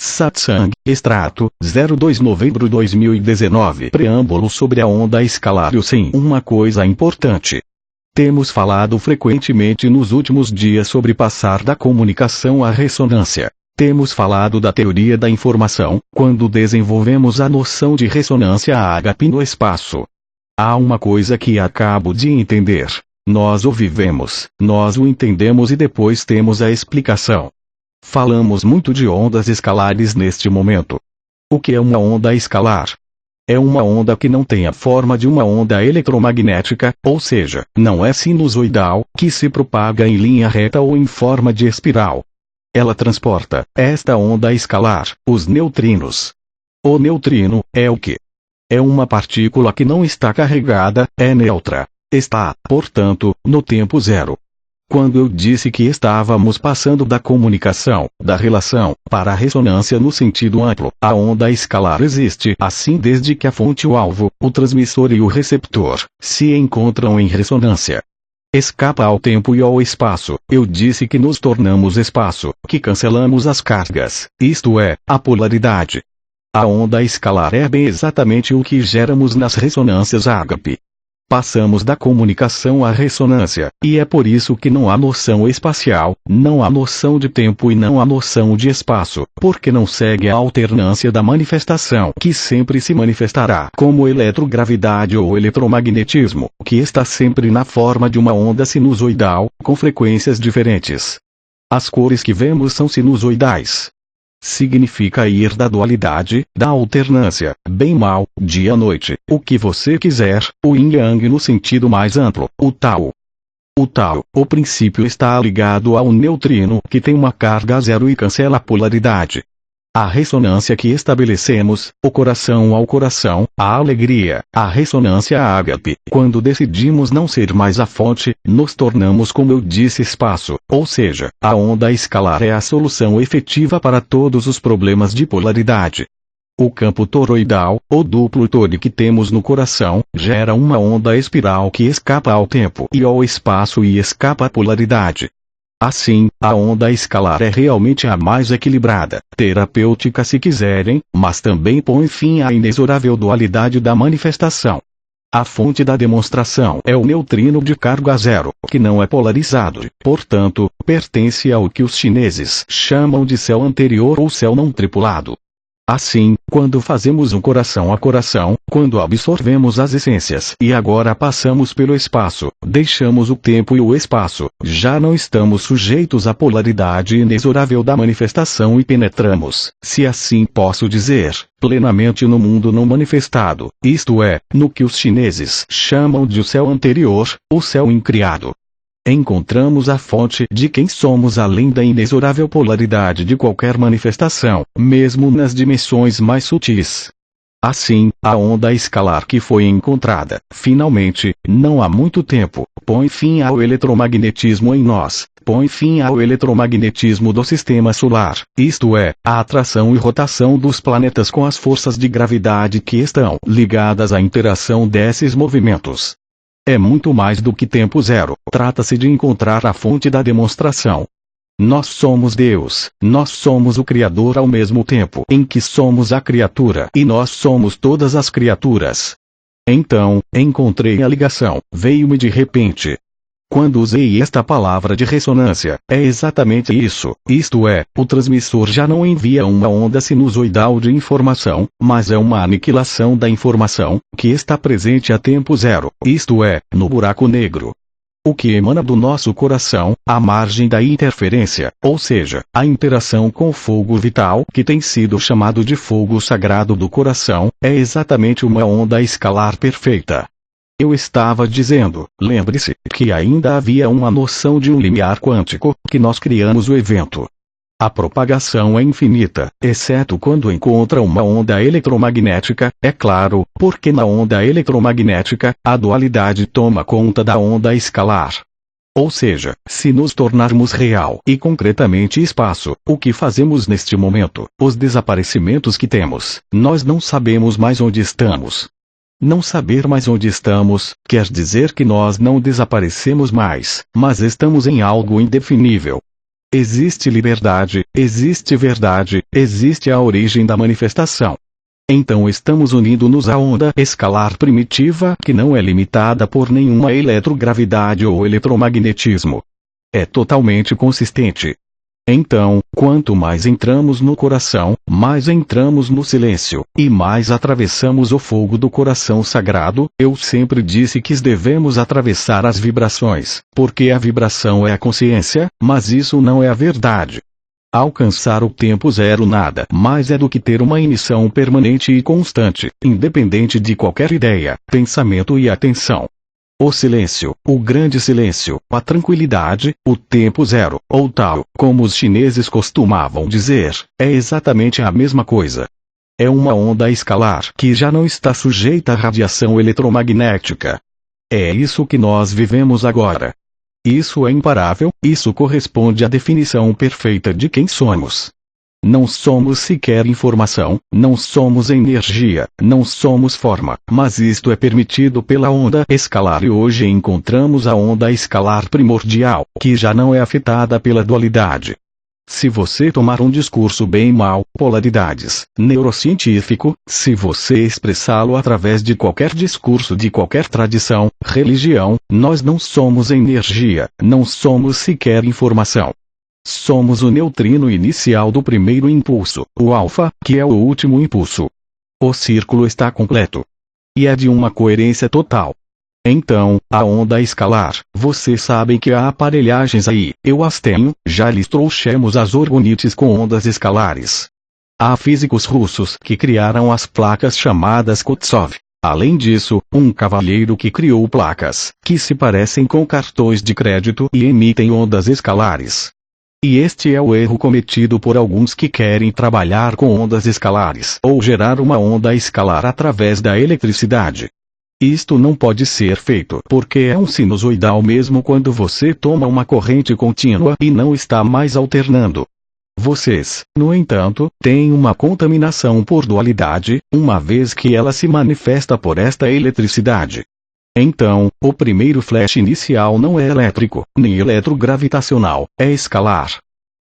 Satsang, extrato, 02 novembro 2019. Preâmbulo sobre a onda escalar. Sim, uma coisa importante. Temos falado frequentemente nos últimos dias sobre passar da comunicação à ressonância. Temos falado da teoria da informação, quando desenvolvemos a noção de ressonância ágape no espaço. Há uma coisa que acabo de entender. Nós o vivemos, nós o entendemos e depois temos a explicação. Falamos muito de ondas escalares neste momento. O que é uma onda escalar? É uma onda que não tem a forma de uma onda eletromagnética, ou seja, não é sinusoidal, que se propaga em linha reta ou em forma de espiral. Ela transporta, esta onda escalar, os neutrinos. O neutrino é o quê? É uma partícula que não está carregada, é neutra. Está, portanto, no tempo zero. Quando eu disse que estávamos passando da comunicação, da relação, para a ressonância no sentido amplo, a onda escalar existe assim desde que a fonte e o alvo, o transmissor e o receptor, se encontram em ressonância. Escapa ao tempo e ao espaço. Eu disse que nos tornamos espaço, que cancelamos as cargas, isto é, a polaridade. A onda escalar é bem exatamente o que geramos nas ressonâncias ágape. Passamos da comunicação à ressonância, e é por isso que não há noção espacial, não há noção de tempo e não há noção de espaço, porque não segue a alternância da manifestação que sempre se manifestará como eletrogravidade ou eletromagnetismo, que está sempre na forma de uma onda sinusoidal, com frequências diferentes. As cores que vemos são sinusoidais. Significa ir da dualidade, da alternância, bem-mal, dia-noite, o que você quiser, o yin-yang no sentido mais amplo, o Tao. O Tao, o princípio está ligado ao neutrino, que tem uma carga zero e cancela a polaridade. A ressonância que estabelecemos, o coração ao coração, a alegria, a ressonância ágape, quando decidimos não ser mais a fonte, nos tornamos como eu disse espaço, ou seja, a onda escalar é a solução efetiva para todos os problemas de polaridade. O campo toroidal, o duplo tori que temos no coração, gera uma onda espiral que escapa ao tempo e ao espaço e escapa à polaridade. Assim, a onda escalar é realmente a mais equilibrada, terapêutica se quiserem, mas também põe fim à inexorável dualidade da manifestação. A fonte da demonstração é o neutrino de carga zero, que não é polarizado, portanto, pertence ao que os chineses chamam de céu anterior ou céu não tripulado. Assim, quando fazemos um coração a coração, quando absorvemos as essências e agora passamos pelo espaço, deixamos o tempo e o espaço, já não estamos sujeitos à polaridade inexorável da manifestação e penetramos, se assim posso dizer, plenamente no mundo não manifestado, isto é, no que os chineses chamam de o céu anterior, o céu incriado. Encontramos a fonte de quem somos além da inexorável polaridade de qualquer manifestação, mesmo nas dimensões mais sutis. Assim, a onda escalar que foi encontrada, finalmente, não há muito tempo, põe fim ao eletromagnetismo em nós, põe fim ao eletromagnetismo do sistema solar, isto é, a atração e rotação dos planetas com as forças de gravidade que estão ligadas à interação desses movimentos. É muito mais do que tempo zero, trata-se de encontrar a fonte da demonstração. Nós somos Deus, nós somos o Criador ao mesmo tempo em que somos a criatura e nós somos todas as criaturas. Então, encontrei a ligação, veio-me de repente. Quando usei esta palavra de ressonância, é exatamente isso, isto é, o transmissor já não envia uma onda sinusoidal de informação, mas é uma aniquilação da informação, que está presente a tempo zero, isto é, no buraco negro. O que emana do nosso coração, à margem da interferência, ou seja, a interação com o fogo vital que tem sido chamado de fogo sagrado do coração, é exatamente uma onda escalar perfeita. Eu estava dizendo, lembre-se, que ainda havia uma noção de um limiar quântico, que nós criamos o evento. A propagação é infinita, exceto quando encontra uma onda eletromagnética, é claro, porque na onda eletromagnética, a dualidade toma conta da onda escalar. Ou seja, se nos tornarmos real e concretamente espaço, o que fazemos neste momento, os desaparecimentos que temos, nós não sabemos mais onde estamos. Não saber mais onde estamos, quer dizer que nós não desaparecemos mais, mas estamos em algo indefinível. Existe liberdade, existe verdade, existe a origem da manifestação. Então estamos unindo-nos à onda escalar primitiva que não é limitada por nenhuma eletrogravidade ou eletromagnetismo. É totalmente consistente. Então, quanto mais entramos no coração, mais entramos no silêncio, e mais atravessamos o fogo do coração sagrado. Eu sempre disse que devemos atravessar as vibrações, porque a vibração é a consciência, mas isso não é a verdade. Alcançar o tempo zero nada mais é do que ter uma emissão permanente e constante, independente de qualquer ideia, pensamento e atenção. O silêncio, o grande silêncio, a tranquilidade, o tempo zero, ou tal, como os chineses costumavam dizer, é exatamente a mesma coisa. É uma onda escalar que já não está sujeita à radiação eletromagnética. É isso que nós vivemos agora. Isso é imparável, isso corresponde à definição perfeita de quem somos. Não somos sequer informação, não somos energia, não somos forma, mas isto é permitido pela onda escalar e hoje encontramos a onda escalar primordial, que já não é afetada pela dualidade. Se você tomar um discurso bem mal, polaridades, neurocientífico, se você expressá-lo através de qualquer discurso de qualquer tradição, religião, nós não somos energia, não somos sequer informação. Somos o neutrino inicial do primeiro impulso, o alfa, que é o último impulso. O círculo está completo. E é de uma coerência total. Então, a onda escalar, vocês sabem que há aparelhagens aí, eu as tenho, já lhes trouxemos as orgonites com ondas escalares. Há físicos russos que criaram as placas chamadas Kutsov. Além disso, um cavalheiro que criou placas, que se parecem com cartões de crédito e emitem ondas escalares. E este é o erro cometido por alguns que querem trabalhar com ondas escalares ou gerar uma onda escalar através da eletricidade. Isto não pode ser feito porque é um sinusoidal mesmo quando você toma uma corrente contínua e não está mais alternando. Vocês, no entanto, têm uma contaminação por dualidade, uma vez que ela se manifesta por esta eletricidade. Então, o primeiro flash inicial não é elétrico, nem eletrogravitacional, é escalar.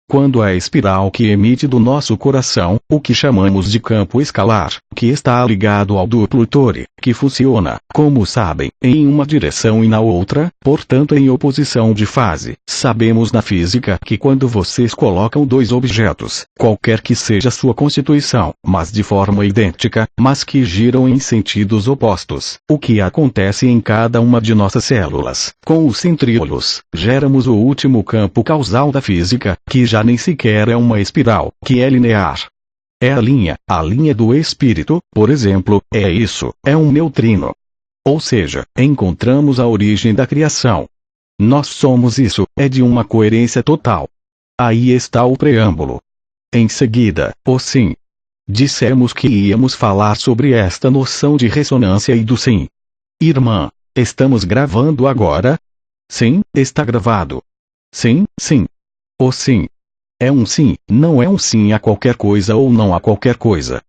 Quando a espiral que emite do nosso coração, o que chamamos de campo escalar, que está ligado ao duplo Tori, que funciona, como sabem, em uma direção e na outra, portanto em oposição de fase. Sabemos na física que quando vocês colocam dois objetos, qualquer que seja sua constituição, mas de forma idêntica, mas que giram em sentidos opostos, o que acontece em cada uma de nossas células, com os centríolos, geramos o último campo causal da física, que já nem sequer é uma espiral, que é linear. É a linha do espírito, por exemplo, é isso, é um neutrino. Ou seja, encontramos a origem da criação. Nós somos isso, é de uma coerência total. Aí está o preâmbulo. Em seguida, o sim. Dissemos que íamos falar sobre esta noção de ressonância e do sim. Irmã, estamos gravando agora? Sim, está gravado. Sim, sim. O sim. É um sim, não é um sim a qualquer coisa ou não a qualquer coisa.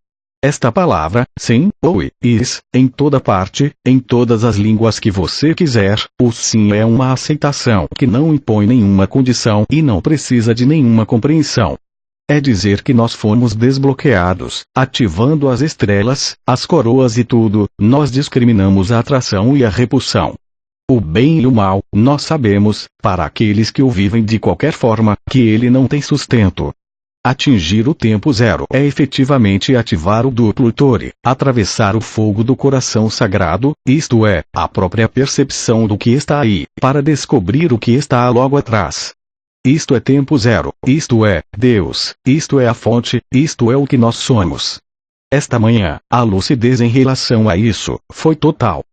Esta palavra, sim, ou is, em toda parte, em todas as línguas que você quiser, o sim é uma aceitação que não impõe nenhuma condição e não precisa de nenhuma compreensão. É dizer que nós fomos desbloqueados, ativando as estrelas, as coroas e tudo, nós discriminamos a atração e a repulsão. O bem e o mal, nós sabemos, para aqueles que o vivem de qualquer forma, que ele não tem sustento. Atingir o tempo zero é efetivamente ativar o duplo Tori, atravessar o fogo do coração sagrado, isto é, a própria percepção do que está aí, para descobrir o que está logo atrás. Isto é tempo zero, isto é, Deus, isto é a fonte, isto é o que nós somos. Esta manhã, a lucidez em relação a isso, foi total.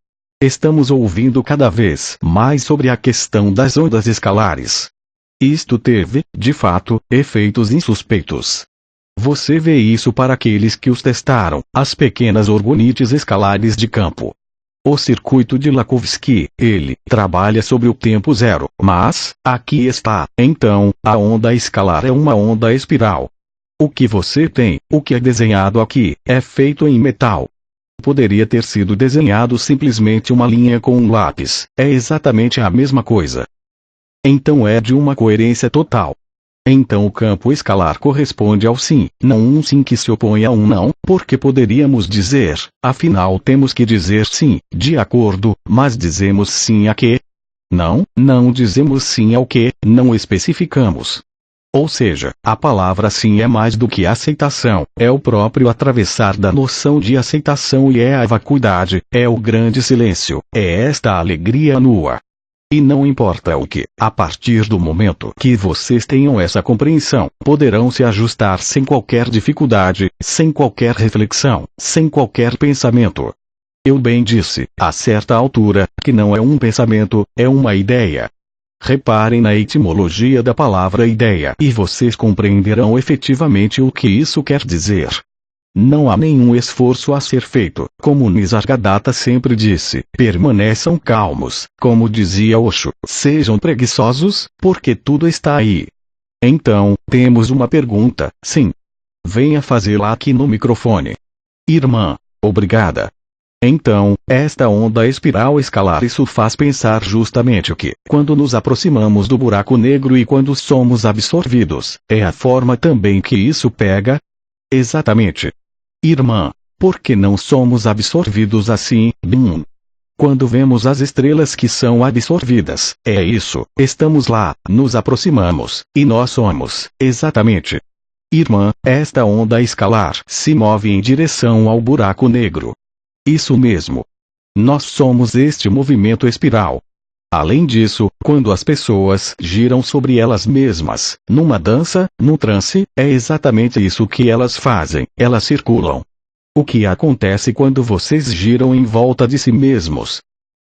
Estamos ouvindo cada vez mais sobre a questão das ondas escalares. Isto teve, de fato, efeitos insuspeitos. Você vê isso para aqueles que os testaram, as pequenas orgonites escalares de campo. O circuito de Lakovsky, ele trabalha sobre o tempo zero, mas, aqui está, então, a onda escalar é uma onda espiral. O que você tem, o que é desenhado aqui, é feito em metal. Poderia ter sido desenhado simplesmente uma linha com um lápis, é exatamente a mesma coisa. Então é de uma coerência total. Então o campo escalar corresponde ao sim, não um sim que se opõe a um não, porque poderíamos dizer, afinal temos que dizer sim, de acordo, mas dizemos sim a quê? Não dizemos sim ao que, não especificamos. Ou seja, a palavra sim é mais do que aceitação, é o próprio atravessar da noção de aceitação e é a vacuidade, é o grande silêncio, é esta alegria nua. E não importa o que, a partir do momento que vocês tenham essa compreensão, poderão se ajustar sem qualquer dificuldade, sem qualquer reflexão, sem qualquer pensamento. Eu bem disse, a certa altura, que não é um pensamento, é uma ideia. Reparem na etimologia da palavra ideia e vocês compreenderão efetivamente o que isso quer dizer. Não há nenhum esforço a ser feito, como Nisargadatta sempre disse, permaneçam calmos, como dizia Osho, sejam preguiçosos, porque tudo está aí. Então, temos uma pergunta, sim. Venha fazê-la aqui no microfone. Irmã, obrigada. Então, esta onda espiral escalar isso faz pensar justamente o que, quando nos aproximamos do buraco negro e quando somos absorvidos, é a forma também que isso pega? Exatamente. Irmã, por que não somos absorvidos assim, Quando vemos as estrelas que são absorvidas, é isso, estamos lá, nos aproximamos, e nós somos, exatamente. Irmã, esta onda escalar se move em direção ao buraco negro. Isso mesmo. Nós somos este movimento espiral. Além disso, quando as pessoas giram sobre elas mesmas, numa dança, num transe, é exatamente isso que elas fazem, elas circulam. O que acontece quando vocês giram em volta de si mesmos?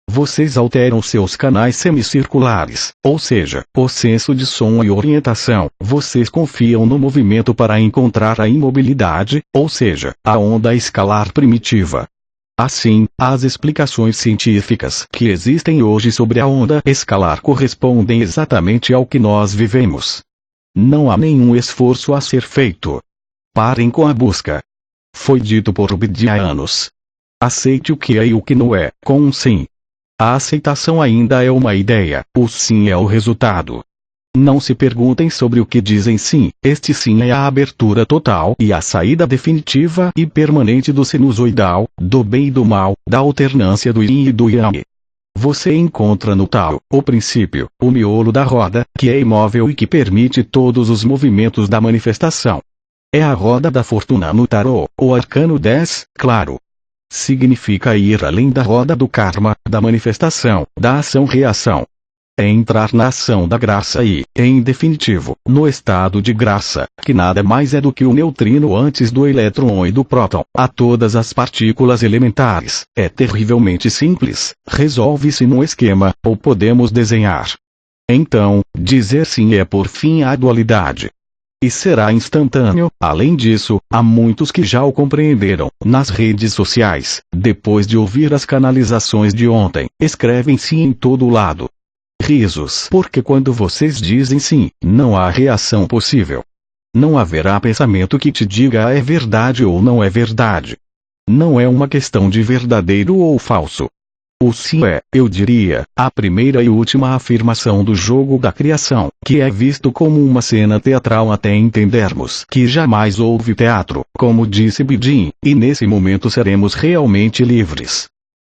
Vocês alteram seus canais semicirculares, ou seja, o senso de som e orientação, vocês confiam no movimento para encontrar a imobilidade, ou seja, a onda escalar primitiva. Assim, as explicações científicas que existem hoje sobre a onda escalar correspondem exatamente ao que nós vivemos. Não há nenhum esforço a ser feito. Parem com a busca. Foi dito por Obdianos. Aceite o que é e o que não é, com um sim. A aceitação ainda é uma ideia, o sim é o resultado. Não se perguntem sobre o que dizem sim, este sim é a abertura total e a saída definitiva e permanente do sinusoidal, do bem e do mal, da alternância do yin e do yang. Você encontra no Tao, o princípio, o miolo da roda, que é imóvel e que permite todos os movimentos da manifestação. É a roda da fortuna no tarô, o arcano 10, claro. Significa ir além da roda do karma, da manifestação, da ação-reação. É entrar na ação da graça e, em definitivo, no estado de graça, que nada mais é do que o neutrino antes do elétron e do próton, a todas as partículas elementares. É terrivelmente simples, resolve-se num esquema, ou podemos desenhar. Então, dizer sim é por fim a dualidade. E será instantâneo. Além disso, há muitos que já o compreenderam, nas redes sociais, depois de ouvir as canalizações de ontem, escrevem sim em todo lado. Risos, porque quando vocês dizem sim, não há reação possível. Não haverá pensamento que te diga é verdade ou não é verdade. Não é uma questão de verdadeiro ou falso. O sim é, eu diria, a primeira e última afirmação do jogo da criação, que é visto como uma cena teatral até entendermos que jamais houve teatro, como disse Bidin, e nesse momento seremos realmente livres.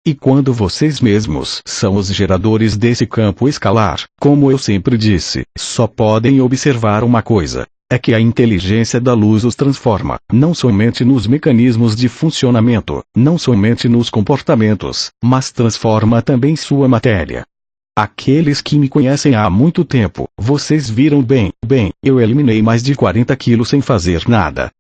E quando vocês mesmos são os geradores desse campo escalar, como eu sempre disse, só podem observar uma coisa. É que a inteligência da luz os transforma, não somente nos mecanismos de funcionamento, não somente nos comportamentos, mas transforma também sua matéria. Aqueles que me conhecem há muito tempo, vocês viram bem, eu eliminei mais de 40 quilos sem fazer nada.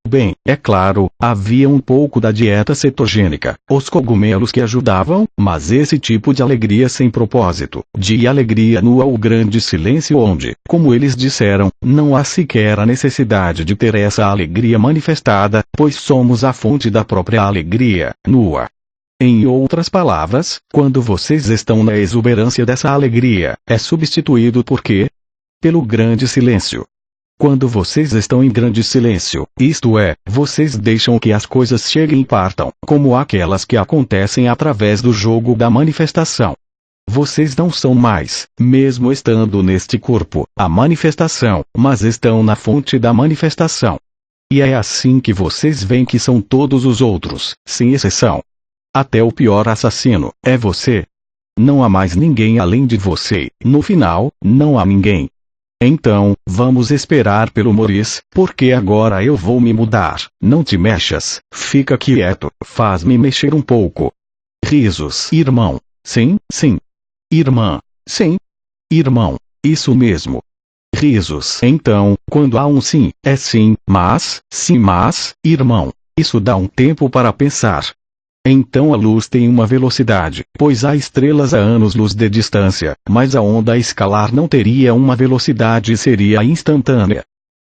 Bem, é claro, havia um pouco da dieta cetogênica, os cogumelos que ajudavam, mas esse tipo de alegria sem propósito, de alegria nua o grande silêncio onde, como eles disseram, não há sequer a necessidade de ter essa alegria manifestada, pois somos a fonte da própria alegria, nua. Em outras palavras, quando vocês estão na exuberância dessa alegria, é substituído por quê? Pelo grande silêncio. Quando vocês estão em grande silêncio, isto é, vocês deixam que as coisas cheguem e partam, como aquelas que acontecem através do jogo da manifestação. Vocês não são mais, mesmo estando neste corpo, a manifestação, mas estão na fonte da manifestação. E é assim que vocês veem que são todos os outros, sem exceção. Até o pior assassino, é você. Não há mais ninguém além de você, no final, não há ninguém. Então, vamos esperar pelo Maurice, porque agora eu vou me mudar. Não te mexas, fica quieto, faz-me mexer um pouco. Risos. Irmão. Sim, sim. Irmã. Sim. Irmão. Isso mesmo. Risos. Então, quando há um sim, é sim, mas, irmão. Isso dá um tempo para pensar. Então a luz tem uma velocidade, pois há estrelas a anos-luz de distância, mas a onda escalar não teria uma velocidade e seria instantânea.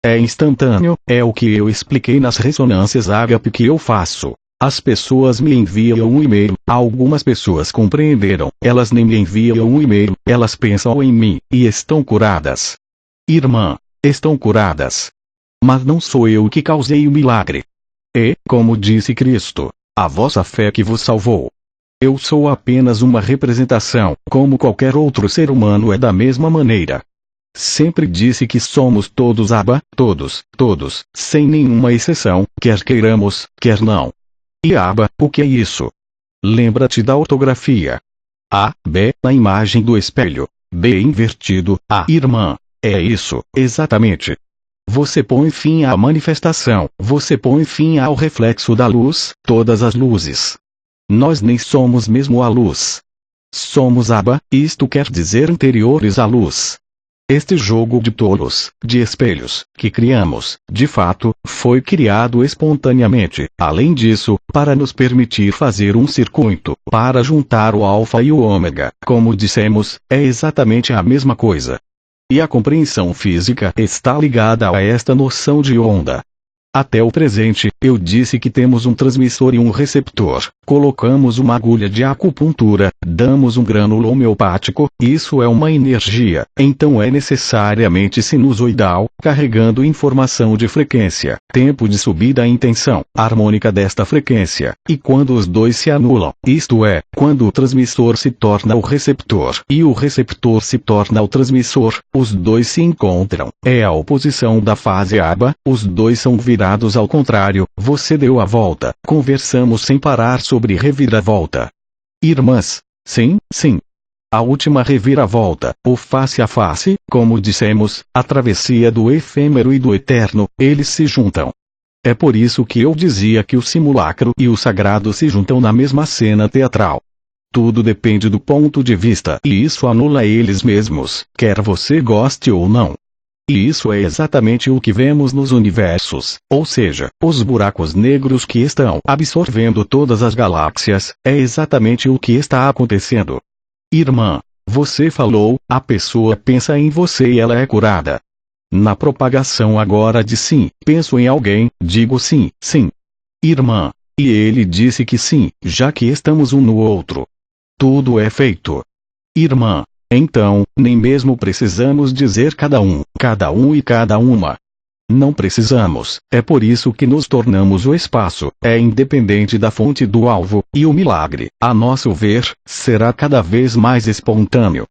É instantâneo, é o que eu expliquei nas ressonâncias ágape que eu faço. As pessoas me enviam um e-mail, algumas pessoas compreenderam, elas nem me enviam um e-mail, elas pensam em mim, e estão curadas. Irmã, estão curadas. Mas não sou eu que causei o milagre. E, como disse Cristo, a vossa fé que vos salvou. Eu sou apenas uma representação, como qualquer outro ser humano é da mesma maneira. Sempre disse que somos todos Abba, todos, sem nenhuma exceção, quer queiramos, quer não. E Abba, o que é isso? Lembra-te da ortografia. A, B, na imagem do espelho. B invertido, A, irmã. É isso, exatamente. Você põe fim à manifestação, você põe fim ao reflexo da luz, todas as luzes. Nós nem somos mesmo a luz. Somos Abba, isto quer dizer anteriores à luz. Este jogo de tolos, de espelhos, que criamos, de fato, foi criado espontaneamente, além disso, para nos permitir fazer um circuito, para juntar o alfa e o ômega, como dissemos, é exatamente a mesma coisa. E a compreensão física está ligada a esta noção de onda. Até o presente, eu disse que temos um transmissor e um receptor, colocamos uma agulha de acupuntura, damos um grânulo homeopático, isso é uma energia, então é necessariamente sinusoidal, carregando informação de frequência, tempo de subida em tensão, harmônica desta frequência, e quando os dois se anulam, isto é, quando o transmissor se torna o receptor, e o receptor se torna o transmissor, os dois se encontram, é a oposição da fase Abba, os dois são virados ao contrário, você deu a volta, conversamos sem parar sobre reviravolta. Irmãs, sim, sim. A última reviravolta, o face a face, como dissemos, a travessia do efêmero e do eterno, eles se juntam. É por isso que eu dizia que o simulacro e o sagrado se juntam na mesma cena teatral. Tudo depende do ponto de vista e isso anula eles mesmos, quer você goste ou não. E isso é exatamente o que vemos nos universos, ou seja, os buracos negros que estão absorvendo todas as galáxias, é exatamente o que está acontecendo. Irmã, você falou, a pessoa pensa em você e ela é curada. Na propagação agora de sim, penso em alguém, digo sim, sim. Irmã, e ele disse que sim, já que estamos um no outro. Tudo é feito. Irmã, então, nem mesmo precisamos dizer cada um e cada uma. Não precisamos, é por isso que nos tornamos o espaço, é independente da fonte do alvo, e o milagre, a nosso ver, será cada vez mais espontâneo.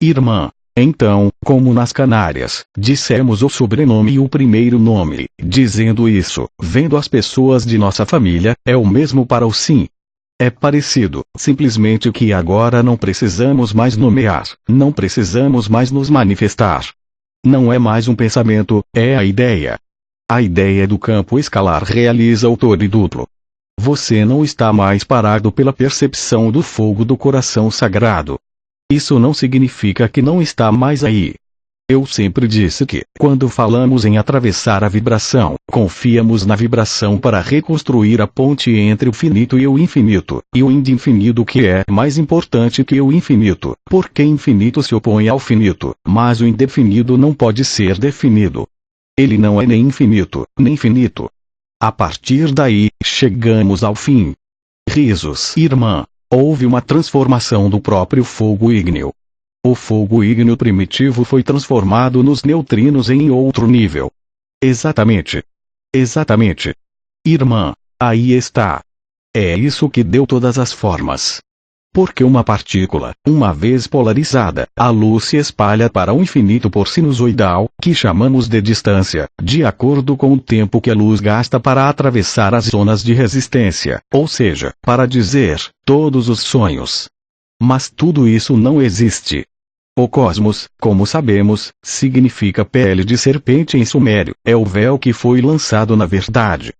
Irmã, então, como nas Canárias, dissemos o sobrenome e o primeiro nome, dizendo isso, vendo as pessoas de nossa família, é o mesmo para o sim. É parecido, simplesmente que agora não precisamos mais nomear, não precisamos mais nos manifestar. Não é mais um pensamento, é a ideia. A ideia do campo escalar realiza o toriduplo. Você não está mais parado pela percepção do fogo do coração sagrado. Isso não significa que não está mais aí. Eu sempre disse que, quando falamos em atravessar a vibração, confiamos na vibração para reconstruir a ponte entre o finito e o infinito, e o indefinido que é mais importante que o infinito, porque infinito se opõe ao finito, mas o indefinido não pode ser definido. Ele não é nem infinito, nem finito. A partir daí, chegamos ao fim. Risos. Irmã, houve uma transformação do próprio fogo ígneo. O fogo ígneo primitivo foi transformado nos neutrinos em outro nível. Exatamente. Exatamente. Irmã, aí está. É isso que deu todas as formas. Porque uma partícula, uma vez polarizada, a luz se espalha para o infinito por sinusoidal, que chamamos de distância, de acordo com o tempo que a luz gasta para atravessar as zonas de resistência, ou seja, para dizer, todos os sonhos. Mas tudo isso não existe. O cosmos, como sabemos, significa pele de serpente em sumério, é o véu que foi lançado na verdade.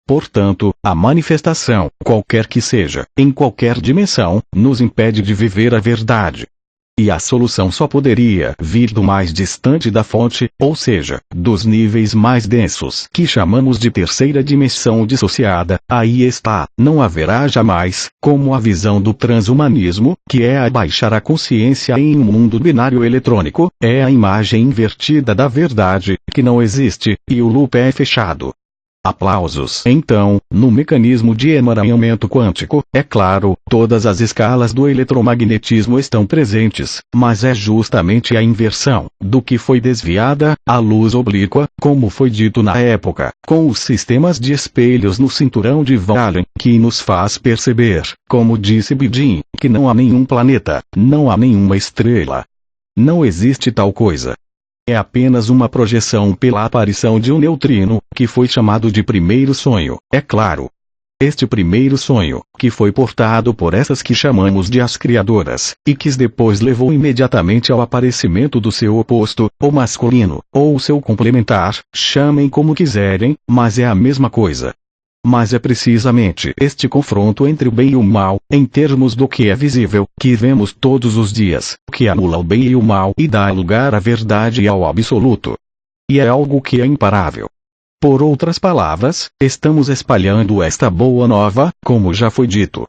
Portanto, a manifestação, qualquer que seja, em qualquer dimensão, nos impede de viver a verdade. E a solução só poderia vir do mais distante da fonte, ou seja, dos níveis mais densos, que chamamos de terceira dimensão dissociada. Aí está, não haverá jamais, como a visão do transhumanismo, que é abaixar a consciência em um mundo binário eletrônico, é a imagem invertida da verdade, que não existe, e o loop é fechado. Aplausos. Então, no mecanismo de emaranhamento quântico, é claro, todas as escalas do eletromagnetismo estão presentes, mas é justamente a inversão, do que foi desviada, a luz oblíqua, como foi dito na época, com os sistemas de espelhos no cinturão de Van Allen, que nos faz perceber, como disse Bidin, que não há nenhum planeta, não há nenhuma estrela. Não existe tal coisa. É apenas uma projeção pela aparição de um neutrino, que foi chamado de primeiro sonho, é claro. Este primeiro sonho, que foi portado por essas que chamamos de as criadoras, e que depois levou imediatamente ao aparecimento do seu oposto, o masculino, ou o seu complementar, chamem como quiserem, mas é a mesma coisa. Mas é precisamente este confronto entre o bem e o mal, em termos do que é visível, que vemos todos os dias, que anula o bem e o mal e dá lugar à verdade e ao absoluto. E é algo que é imparável. Por outras palavras, estamos espalhando esta boa nova, como já foi dito.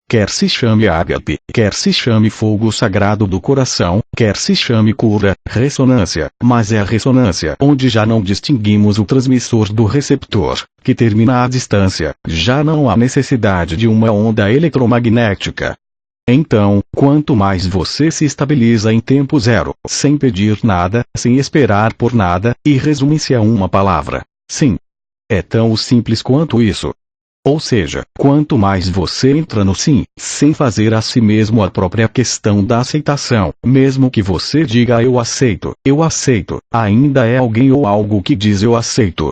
Quer se chame ágape, quer se chame fogo sagrado do coração, quer se chame cura, ressonância, mas é a ressonância onde já não distinguimos o transmissor do receptor, que termina à distância, já não há necessidade de uma onda eletromagnética. Então, quanto mais você se estabiliza em tempo zero, sem pedir nada, sem esperar por nada, e resume-se a uma palavra: sim. É tão simples quanto isso. Ou seja, quanto mais você entra no sim, sem fazer a si mesmo a própria questão da aceitação, mesmo que você diga eu aceito, ainda é alguém ou algo que diz eu aceito.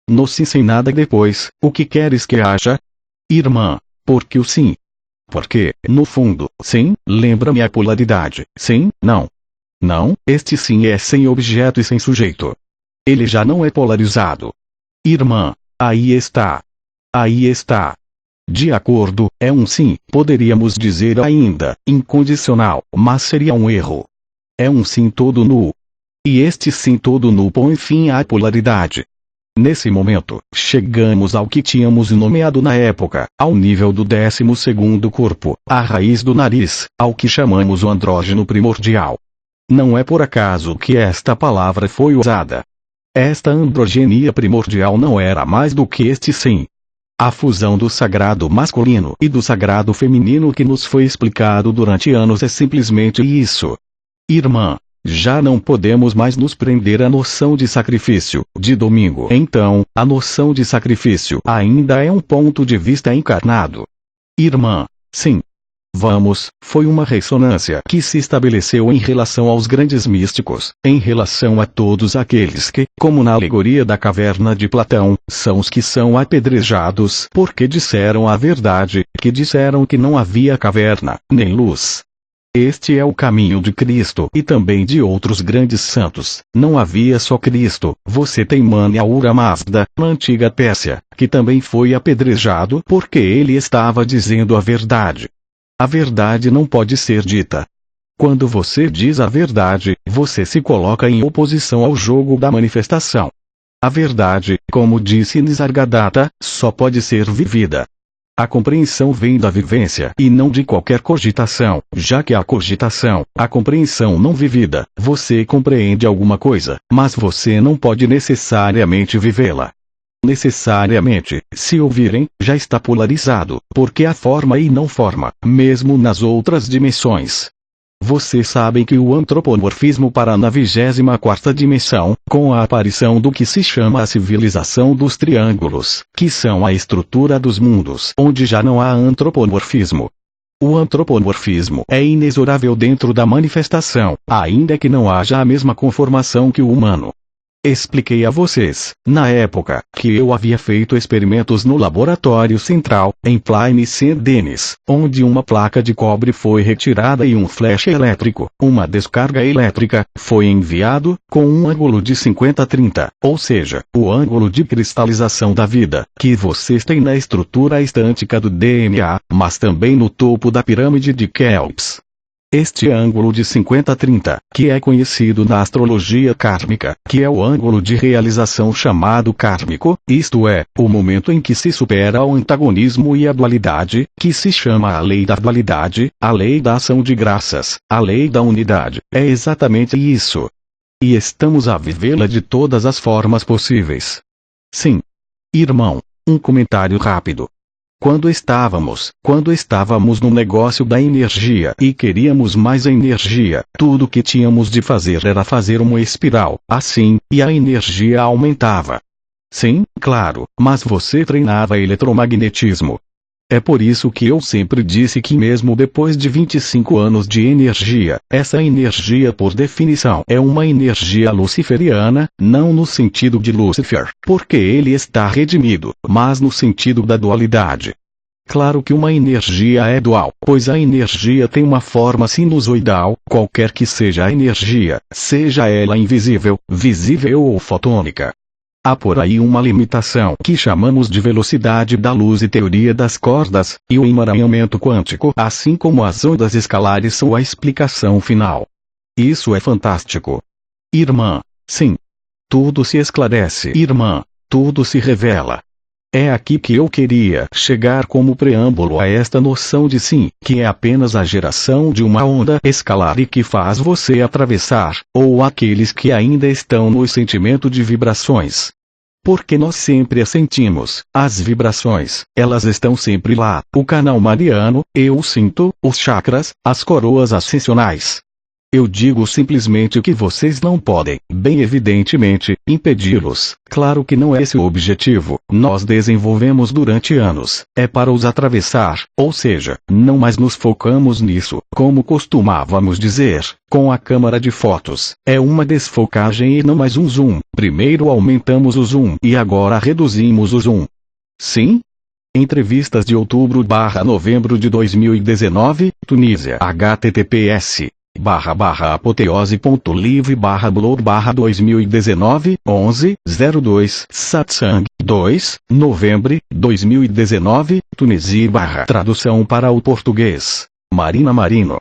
No sim sem nada depois, o que queres que haja? Irmã, por que o sim? Porque, no fundo, sim, lembra-me a polaridade, sim, não. Não, este sim é sem objeto e sem sujeito. Ele já não é polarizado. Irmã, aí está. Aí está. De acordo, é um sim, poderíamos dizer ainda, incondicional, mas seria um erro. É um sim todo nu. E este sim todo nu põe fim à polaridade. Nesse momento, chegamos ao que tínhamos nomeado na época, ao nível do 12º corpo, a raiz do nariz, ao que chamamos o andrógeno primordial. Não é por acaso que esta palavra foi usada. Esta androgenia primordial não era mais do que este sim. A fusão do sagrado masculino e do sagrado feminino que nos foi explicado durante anos é simplesmente isso. Irmã, já não podemos mais nos prender à noção de sacrifício, de domingo. Então, a noção de sacrifício ainda é um ponto de vista encarnado. Irmã, sim. Vamos, foi uma ressonância que se estabeleceu em relação aos grandes místicos, em relação a todos aqueles que, como na alegoria da caverna de Platão, são os que são apedrejados porque disseram a verdade, que disseram que não havia caverna, nem luz. Este é o caminho de Cristo e também de outros grandes santos. Não havia só Cristo, você tem Mani Ahura Mazda, na antiga Pérsia, que também foi apedrejado porque ele estava dizendo a verdade. A verdade não pode ser dita. Quando você diz a verdade, você se coloca em oposição ao jogo da manifestação. A verdade, como disse Nisargadatta, só pode ser vivida. A compreensão vem da vivência e não de qualquer cogitação, já que a cogitação, a compreensão não vivida, você compreende alguma coisa, mas você não pode necessariamente vivê-la. Necessariamente, se ouvirem, já está polarizado, porque há forma e não forma, mesmo nas outras dimensões. Vocês sabem que o antropomorfismo para na 24ª dimensão, com a aparição do que se chama a civilização dos triângulos, que são a estrutura dos mundos, onde já não há antropomorfismo. O antropomorfismo é inexorável dentro da manifestação, ainda que não haja a mesma conformação que o humano. Expliquei a vocês, na época, que eu havia feito experimentos no laboratório central, em Plaine Saint-Denis, onde uma placa de cobre foi retirada e um flash elétrico, uma descarga elétrica, foi enviado, com um ângulo de 50-30, ou seja, o ângulo de cristalização da vida, que vocês têm na estrutura estântica do DNA, mas também no topo da pirâmide de Kelps. Este ângulo de 50-30, que é conhecido na astrologia kármica, que é o ângulo de realização chamado kármico, isto é, o momento em que se supera o antagonismo e a dualidade, que se chama a lei da dualidade, a lei da ação de graças, a lei da unidade, é exatamente isso. E estamos a vivê-la de todas as formas possíveis. Sim. Irmão, um comentário rápido. Quando estávamos no negócio da energia e queríamos mais energia, tudo que tínhamos de fazer era fazer uma espiral, assim, e a energia aumentava. Sim, claro, mas você treinava eletromagnetismo. É por isso que eu sempre disse que mesmo depois de 25 anos de energia, essa energia por definição é uma energia luciferiana, não no sentido de Lúcifer, porque ele está redimido, mas no sentido da dualidade. Claro que uma energia é dual, pois a energia tem uma forma sinusoidal, qualquer que seja a energia, seja ela invisível, visível ou fotônica. Há por aí uma limitação que chamamos de velocidade da luz e teoria das cordas, e o emaranhamento quântico, assim como as ondas escalares são a explicação final. Isso é fantástico. Irmã, sim. Tudo se esclarece. Irmã, tudo se revela. É aqui que eu queria chegar como preâmbulo a esta noção de sim, que é apenas a geração de uma onda escalar e que faz você atravessar, ou aqueles que ainda estão no sentimento de vibrações. Porque nós sempre as sentimos, as vibrações, elas estão sempre lá, o canal mariano, eu sinto, os chakras, as coroas ascensionais. Eu digo simplesmente que vocês não podem, bem evidentemente, impedi-los. Claro que não é esse o objetivo. Nós desenvolvemos durante anos. É para os atravessar, ou seja, não mais nos focamos nisso, como costumávamos dizer, com a câmara de fotos. É uma desfocagem e não mais um zoom. Primeiro aumentamos o zoom e agora reduzimos o zoom. Sim? Entrevistas de outubro/novembro de 2019, Tunísia. https://apoteose.live/blog/2019, 11/02, Satsang, 2, novembro, 2019, Tunísia. Tradução para o português. Marina Marino.